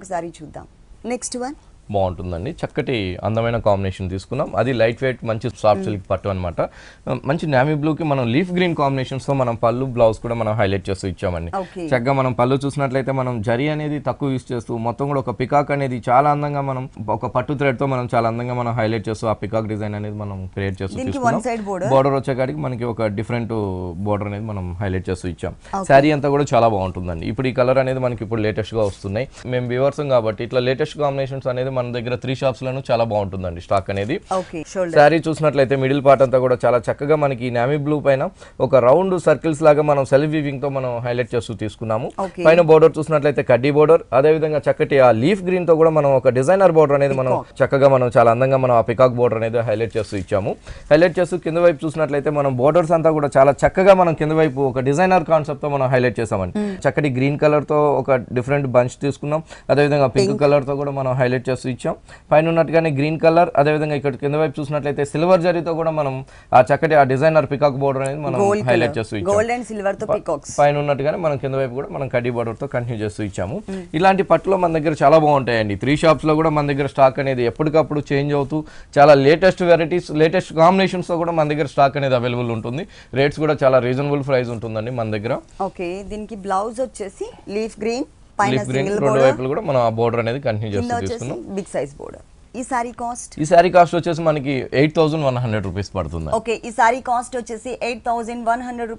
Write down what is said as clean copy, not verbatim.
ఒకసారి చూద్దాం. Next one బాగుంటుందండి. చక్కటి అందమైన కాంబినేషన్ తీసుకున్నాం. అది లైట్ వెయిట్ మంచి సాఫ్ట్ సిల్క్ పట్టు అనమాట. మంచి నావీ బ్లూకి మనం లీఫ్ గ్రీన్ కాంబినేషన్స్తో మనం పళ్ళు బ్లౌజ్ కూడా మనం హైలైట్ చేస్తూ ఇచ్చామండి. చక్కగా మనం పళ్ళు చూసినట్లయితే మనం జరీ అనేది తక్కువ యూస్ చేస్తూ మొత్తం కూడా ఒక పికాక్ అనేది చాలా అందంగా మనం ఒక పట్టు థ్రెడ్తో మనం చాలా అందంగా మనం హైలైట్ చేస్తూ ఆ పికాక్ డిజైన్ అనేది మనం క్రియేట్ చేస్తూ తీసుకున్నాం. బోర్డర్ వచ్చేకాడికి మనకి ఒక డిఫరెంట్ బోర్డర్ అనేది మనం హైలైట్ చేస్తూ ఇచ్చాం. శారీ అంతా కూడా చాలా బాగుంటుందండి. ఇప్పుడు ఈ కలర్ అనేది మనకి ఇప్పుడు లేటెస్ట్ గా వస్తున్నాయి. మేము వ్యూవర్స్ కాబట్టి ఇట్లా లేటెస్ట్ కాంబినేషన్స్ అనేది మన దగ్గర 3 షాప్స్ లోను చాలా బాగుంటుందండి స్టాక్ అనేది. శారీ చూసినట్లయితే మిడిల్ పార్ట్ అంతా కూడా చాలా చక్కగా మనకి నావీ బ్లూ పైన ఒక రౌండ్ సర్కిల్స్ లాగా మనం సెల్ఫ్ వీవింగ్ తో మనం హైలైట్ చేస్తూ తీసుకున్నాము. పైన బోర్డర్ చూసినట్లయితే కడ్డీ బోర్డర్, అదే విధంగా చక్కటి ఆ లీఫ్ గ్రీన్ తో కూడా మనం ఒక డిజైనర్ బోర్డర్ అనేది మనం చక్కగా మనం చాలా అందంగా మనం ఆ పికాక్ బోర్డర్ అనేది హైలైట్ చేస్తూ ఇచ్చాము. హైలైట్ చేస్తూ కింద వైపు చూసినట్లయితే మనం బోర్డర్స్ అంతా కూడా చాలా చక్కగా మనం కింద వైపు ఒక డిజైనర్ కాన్సెప్ట్ తో మనం హైలైట్ చేసామండి. చక్కటి గ్రీన్ కలర్ తో ఒక డిఫరెంట్ బంచ్ తీసుకున్నాం. అదే విధంగా పింక్ కలర్ తో కూడా మనం హైలైట్ చేస్తూ ఇచ్చాం. పైన ఉన్నట్టుగానే గ్రీన్ కలర్, అదే విధంగా ఇక్కడ కింద వైపు చూసినట్లయితే సిల్వర్ జరీతో కూడా మనం ఆ చక్కటి ఆ డిజైనర్ పికాక్ బోర్డర్ అనేది మనం హైలైట్ చేస్తూ ఇచ్చాము. గోల్డ్ అండ్ సిల్వర్ తో పికాక్స్ పైన ఉన్నట్టుగానే మనం కింద వైపు కూడా మనం కడ్డీ బోర్డర్ తో కంటిన్యూ చేస్తూ ఇచ్చాము. ఇలాంటి పట్టులో మన దగ్గర చాలా బాగుంటాయండి. 3 షాప్స్ లో కూడా మన దగ్గర స్టాక్ అనేది ఎప్పటికప్పుడు చేంజ్ అవుతూ చాలా లేటెస్ట్ వెరైటీస్, లేటెస్ట్ కాంబినేషన్స్ తో కూడా మన దగ్గర స్టాక్ అనేది అవైలబుల్ ఉంటుంది. రేట్స్ కూడా చాలా రీజనబుల్ ప్రైస్ ఉంటుందండి మన దగ్గర. ఓకే, దీనికి బ్లౌజ్ వచ్చేసి లీఫ్ గ్రీన్, రెండు వైపులు కూడా మనం ఆ బోర్డర్ అనేది కంటిన్యూ చేస్తూ తీసుకున్నాం. Big size border. ఈ సారీ కాస్ట్ వచ్చేసి మనకి 8,100 రూపీస్ పడుతుంది. ఓకే, ఈ సారీ కాస్ట్ వచ్చేసి 8,100